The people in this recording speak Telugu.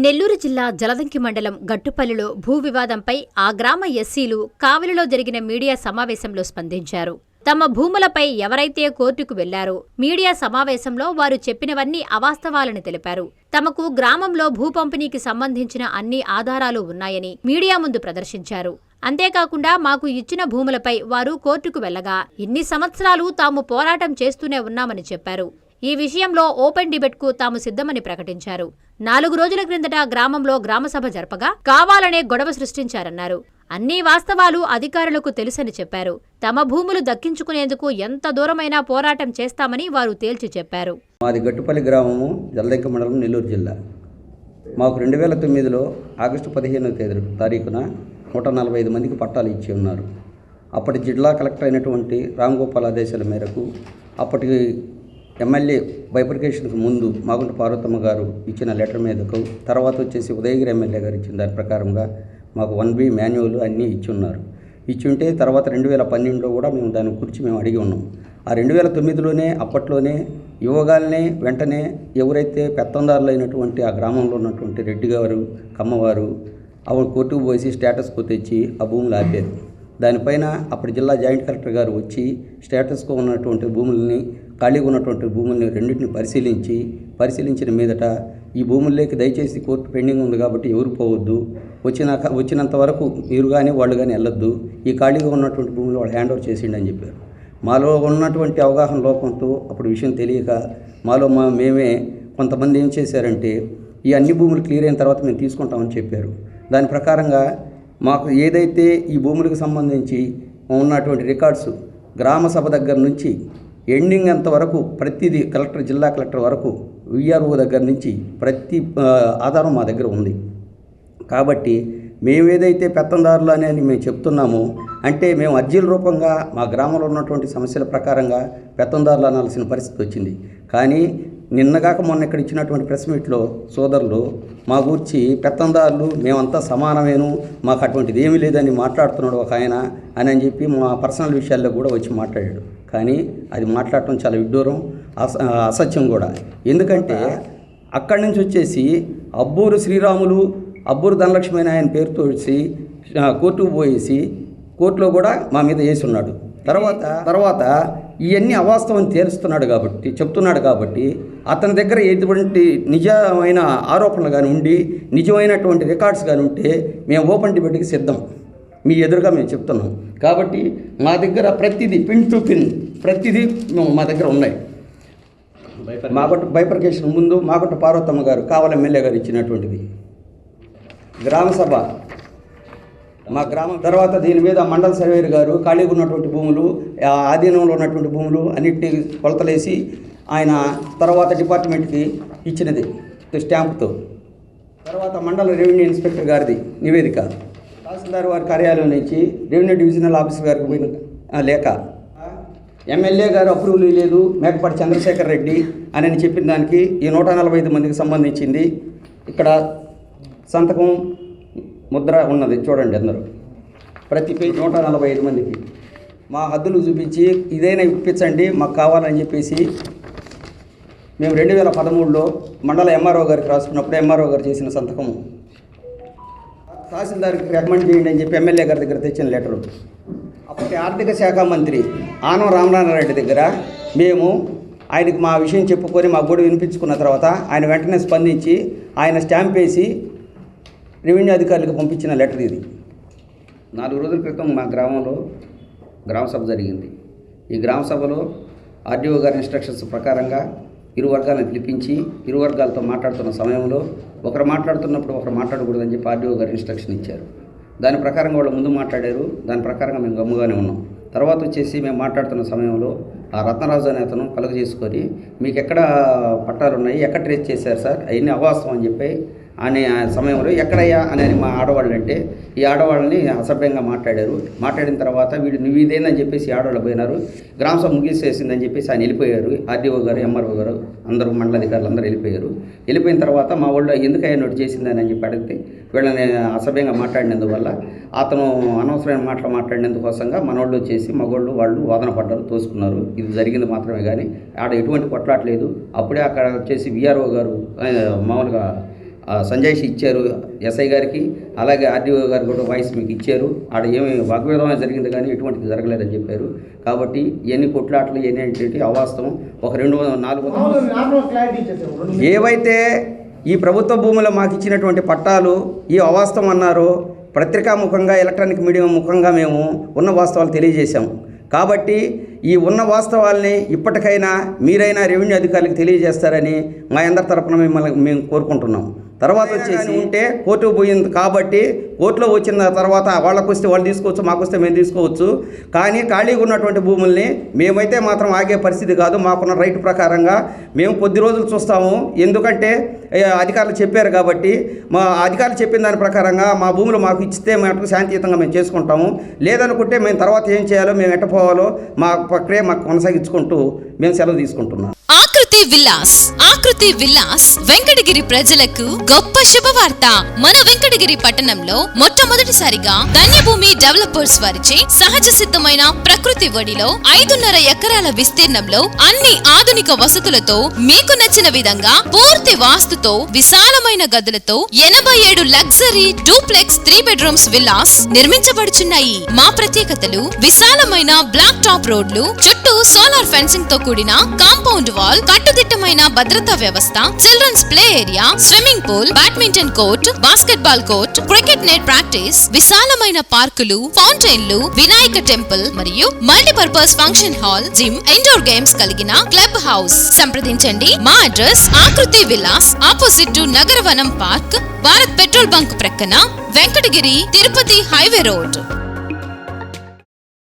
నెల్లూరు జిల్లా జలదంకి మండలం గట్టుపల్లిలో భూ వివాదంపై ఆ గ్రామ ఎస్సీలు కావలిలో జరిగిన మీడియా సమావేశంలో స్పందించారు. తమ భూములపై ఎవరైతే కోర్టుకు వెళ్లారో మీడియా సమావేశంలో వారు చెప్పినవన్నీ అవాస్తవాలని తెలిపారు. తమకు గ్రామంలో భూ పంపిణీకి సంబంధించిన అన్ని ఆధారాలు ఉన్నాయని మీడియా ముందు ప్రదర్శించారు. అంతేకాకుండా మాకు ఇచ్చిన భూములపై వారు కోర్టుకు వెళ్లగా ఇన్ని సంవత్సరాలు తాము పోరాటం చేస్తూనే ఉన్నామని చెప్పారు. ఈ విషయంలో ఓపెన్ డిబేట్కు తాము సిద్ధమని ప్రకటించారు. 4 రోజుల క్రిందట గ్రామంలో గ్రామసభ జరపగా కావాలనే గొడవ సృష్టించారన్నారు. అన్ని వాస్తవాలు అధికారులకు తెలుసని చెప్పారు. తమ భూములు దక్కించుకునేందుకు ఎంత దూరమైనా పోరాటం చేస్తామని వారు తేల్చి చెప్పారు. మాది గట్టుపల్లి గ్రామము, జలదంకి మండలం, నెల్లూరు జిల్లా. మాకు 2009లో ఆగస్టు 15వ తారీఖున 145 మందికి పట్టాలు ఇచ్చి ఉన్నారు. అప్పటి జిల్లా కలెక్టర్ అయినటువంటి రాంగోపాల్ ఆదేశాల మేరకు అప్పటి ఎమ్మెల్యే బైఫర్కేషన్కు ముందు మాగుంట పార్వతమ్మ గారు ఇచ్చిన లెటర్ మీదకు, తర్వాత వచ్చేసి ఉదయగిరి ఎమ్మెల్యే గారు ఇచ్చిన దాని ప్రకారంగా మాకు 1B మాన్యువల్ అన్నీ ఇచ్చున్నారు. ఇచ్చుంటే తర్వాత 2012లో కూడా మేము దాని గురించి మేము అడిగి ఉన్నాం. ఆ 2009లోనే అప్పట్లోనే ఇవ్వగానే వెంటనే ఎవరైతే పెత్తందారులు అయినటువంటి ఆ గ్రామంలో ఉన్నటువంటి రెడ్డి గారు, కమ్మవారు ఆవిడ కోర్టుకు పోసి స్టేటస్కు తెచ్చి ఆ భూములు ఆపారు. దానిపైన అప్పుడు జిల్లా జాయింట్ కలెక్టర్ గారు వచ్చి స్టేటస్గా ఉన్నటువంటి భూముల్ని, ఖాళీగా ఉన్నటువంటి భూముల్ని రెండింటిని పరిశీలించిన మీదట ఈ భూముల్లోకి దయచేసి కోర్టు పెండింగ్ ఉంది కాబట్టి ఎవరు పోవద్దు, వచ్చినంత వరకు మీరు కానీ వాళ్ళు కానీ వెళ్ళొద్దు, ఈ ఖాళీగా ఉన్నటువంటి భూములు వాళ్ళు హ్యాండ్ ఓవర్ చేసిండి అని చెప్పారు. మాలో ఉన్నటువంటి అవగాహన లోపంతో అప్పుడు విషయం తెలియక మేమే కొంతమంది ఏం చేశారంటే ఈ అన్ని భూములు క్లియర్ అయిన తర్వాత మేము తీసుకుంటామని చెప్పారు. దాని ప్రకారంగా మాకు ఏదైతే ఈ భూములకు సంబంధించి ఉన్నటువంటి రికార్డ్స్ గ్రామ సభ దగ్గర నుంచి ఎండింగ్ అంతవరకు ప్రతిదీ జిల్లా కలెక్టర్ వరకు విఆర్ఓ దగ్గర నుంచి ప్రతి ఆధారం మా దగ్గర ఉంది. కాబట్టి మేమేదైతే పెత్తందారులు అని మేము చెప్తున్నామో అంటే మేము అర్జీల రూపంగా మా గ్రామంలో ఉన్నటువంటి సమస్యల ప్రకారంగా పెత్తందారులు అనాల్సిన పరిస్థితి వచ్చింది. కానీ నిన్నగాక మొన్న ఇక్కడ ఇచ్చినటువంటి ప్రెస్ మీట్లో సోదరులు మా గురించి పెత్తందారులు మేమంతా సమానమేను, మాకు అటువంటిది ఏమీ లేదని మాట్లాడుతున్నాడు ఒక ఆయన అని చెప్పి మా పర్సనల్ విషయాల్లో కూడా వచ్చి మాట్లాడాడు. కానీ అది మాట్లాడటం చాలా విడ్డూరం, అసత్యం కూడా. ఎందుకంటే అక్కడి నుంచి వచ్చేసి అబ్బూరు శ్రీరాములు, అబ్బూరు ధనలక్ష్మి ఆయన పేరుతో వచ్చి కోర్టుకు పోయేసి కోర్టులో కూడా మా మీద వేసి ఉన్నాడు. తర్వాత ఇవన్నీ అవాస్తవం తేలుస్తున్నాడు కాబట్టి, చెప్తున్నాడు కాబట్టి అతని దగ్గర ఎటువంటి నిజమైన ఆరోపణలు కానీ ఉండి నిజమైనటువంటి రికార్డ్స్ కానీ ఉంటే మేము ఓపెన్ డిబేట్కి సిద్ధం, మీ ఎదురుగా మేము చెప్తున్నాం. కాబట్టి మా దగ్గర ప్రతిదీ పిన్ టు పిన్ ప్రతిదీ మా దగ్గర ఉన్నాయి. బైఫర్కేషన్ ముందు మాగుంట పార్వతమ్మ గారు, కావలి ఎమ్మెల్యే గారు ఇచ్చినటువంటిది గ్రామసభ మా గ్రామం. తర్వాత దీని మీద మండల సర్వేయర్ గారు ఖాళీగా ఉన్నటువంటి భూములు, ఆధీనంలో ఉన్నటువంటి భూములు అన్నిటినీ కొలతలేసి ఆయన తర్వాత డిపార్ట్మెంట్కి ఇచ్చినది స్టాంపుతో. తర్వాత మండల రెవెన్యూ ఇన్స్పెక్టర్ గారిది నివేదిక, తహసీల్దార్ వారి కార్యాలయం నుంచి రెవెన్యూ డివిజనల్ ఆఫీసర్ గారికి పోయిన లేఖ, ఎమ్మెల్యే గారు అప్రూవల్ లేదు మేకపాటి చంద్రశేఖర్ రెడ్డి అని చెప్పిన దానికి ఈ 145 మందికి సంబంధించింది ఇక్కడ సంతకం ముద్ర ఉన్నది చూడండి అందరూ. ప్రతి పేజ్ 145 మందికి మా హద్దులు చూపించి ఇదైనా ఇప్పించండి మాకు కావాలని చెప్పేసి మేము 2013లో మండల ఎంఆర్ఓ గారికి రాసుకున్నప్పుడు ఎంఆర్ఓ గారు చేసిన సంతకము, తహసీల్దార్కి రికమెండ్ చేయండి అని చెప్పి ఎమ్మెల్యే గారి దగ్గర తెచ్చిన లెటరు. అప్పటి ఆర్థిక శాఖ మంత్రి ఆనం రామనారాయణ దగ్గర మేము ఆయనకి మా విషయం చెప్పుకొని మా గొడవ వినిపించుకున్న తర్వాత ఆయన వెంటనే స్పందించి ఆయన స్టాంప్ వేసి రెవెన్యూ అధికారులకు పంపించిన లెటర్ ఇది. 4 రోజుల క్రితం మా గ్రామంలో గ్రామసభ జరిగింది. ఈ గ్రామసభలో ఆర్డీఓ గారి ఇన్స్ట్రక్షన్స్ ప్రకారంగా ఇరు వర్గాలను పిలిపించి ఇరు వర్గాలతో మాట్లాడుతున్న సమయంలో ఒకరు మాట్లాడుతున్నప్పుడు ఒకరు మాట్లాడకూడదని చెప్పి ఆర్డీఓ గారు ఇన్స్ట్రక్షన్ ఇచ్చారు. దాని ప్రకారంగా వాళ్ళు ముందు మాట్లాడారు. దాని ప్రకారంగా మేము గమ్ముగానే ఉన్నాం. తర్వాత వచ్చేసి మేము మాట్లాడుతున్న సమయంలో ఆ రత్నరాజు అనే అతను కలుగ చేసుకొని మీకు ఎక్కడ పట్టాలు ఉన్నాయి, ఎక్కడ ట్రేస్ చేశారు సార్, అవన్నీ అవాస్తవం అని చెప్పి అనే సమయంలో ఎక్కడయ్యా అని మా ఆడవాళ్ళు అంటే ఈ ఆడవాళ్ళని అసభ్యంగా మాట్లాడిన తర్వాత వీడు నువ్వు ఇదేందని చెప్పేసి ఆడవాళ్ళు పోయినారు. గ్రామసభ ముగిసేసిందని చెప్పేసి ఆయన వెళ్ళిపోయారు. ఆర్డీఓ గారు, ఎంఆర్ఓ గారు అందరూ మండలాధికారులు అందరూ వెళ్ళిపోయిన తర్వాత మా వాళ్ళు ఎందుకయ్యా నోటు చేసిందని చెప్పి అడిగితే వీళ్ళని అసభ్యంగా మాట్లాడినందువల్ల అతను అనవసరమైన మాట్లాడినందుకోసంగా మనోళ్ళు వచ్చేసి మగోళ్ళు వాళ్ళు వాదన పడ్డారు, తోసుకున్నారు. ఇది జరిగింది మాత్రమే కానీ ఆడ ఎటువంటి కొట్లాట్లేదు. అప్పుడే అక్కడ వచ్చేసి విఆర్ఓ గారు మామూలుగా సంజయ్ ఇచ్చారు ఎస్ఐ గారికి, అలాగే ఆర్డీఓ గారు కూడా వాయిస్ మీకు ఇచ్చారు. ఆడ ఏమి వాగ్వేదం జరిగింది కానీ ఎటువంటిది జరగలేదని చెప్పారు. కాబట్టి ఎన్ని కొట్లాటలు ఏంటి అవాస్తవం. ఒక 200-400 ఏవైతే ఈ ప్రభుత్వ భూములు మాకు ఇచ్చినటువంటి పట్టాలు ఈ అవాస్తవం అన్నారో పత్రికా ముఖంగా, ఎలక్ట్రానిక్ మీడియా ముఖంగా మేము ఉన్న వాస్తవాలు తెలియజేశాం. కాబట్టి ఈ ఉన్న వాస్తవాల్ని ఇప్పటికైనా మీరైనా రెవెన్యూ అధికారులకు తెలియజేస్తారని మా అందరి తరపున మేము కోరుకుంటున్నాం. తర్వాత వచ్చేసి ఉంటే కోర్టుకు పోయింది కాబట్టి కోర్టులో వచ్చిన తర్వాత వాళ్ళకు వస్తే వాళ్ళు తీసుకోవచ్చు, మాకు వస్తే మేము తీసుకోవచ్చు. కానీ ఖాళీగా ఉన్నటువంటి భూముల్ని మేమైతే మాత్రం ఆగే పరిస్థితి కాదు. మాకున్న రైట్ ప్రకారంగా మేము కొద్ది రోజులు చూస్తాము. ఎందుకంటే అధికారులు చెప్పారు కాబట్టి మా అధికారులు చెప్పిన దాని ప్రకారంగా మా భూములు మాకు ఇస్తే మటుకు శాంతియుతంగా మేము చేసుకుంటాము. లేదనుకుంటే మేము తర్వాత ఏం చేయాలో, మేము ఎట్టపోవాలో మా ప్రక్రియ మాకు కొనసాగించుకుంటూ మేము సెలవు తీసుకుంటున్నాం. ఆకృతి విల్లాస్ వెంకటగిరి ప్రజలకు గొప్ప శుభవార్త. మన వెంకటగిరి పట్టణంలో మొట్టమొదటిసారిగా ధన్యభూమి డెవలపర్స్ వారిచే సహజ సిద్ధమైన ప్రకృతి ఒడిలో 5.5 ఎకరాల విస్తీర్ణంలో అన్ని ఆధునిక వసతులతో మీకు నచ్చిన విధంగా పూర్తి వాస్తుతో విశాలమైన గదులతో 87 లగ్జరీ డూప్లెక్స్ 3 బెడ్రూమ్స్ విల్లాస్ నిర్మించబడుచున్నాయి. మా ప్రత్యేకతలు విశాలమైన బ్లాక్ టాప్ రోడ్లు, చుట్టూ సోలార్ ఫెన్సింగ్ తో కూడిన కాంపౌండ్ వాల్, కట్టుదిట్టమైన భద్రతా వ్యవస్థ, children's play area, swimming pool, badminton court, basketball court, cricket net practice, విశాలమైన పార్కులు, ఫౌంటైన్లు, వినాయక టెంపుల్ మరియు multipurpose function hall, gym, indoor games కలిగిన క్లబ్ హౌస్. సంప్రదించండి. మా address Akruthi Vilas, opposite to Nagaravanam park, Bharat petrol bunk ప్రక్కన, వెంకటగిరి తిరుపతి హైవే రోడ్.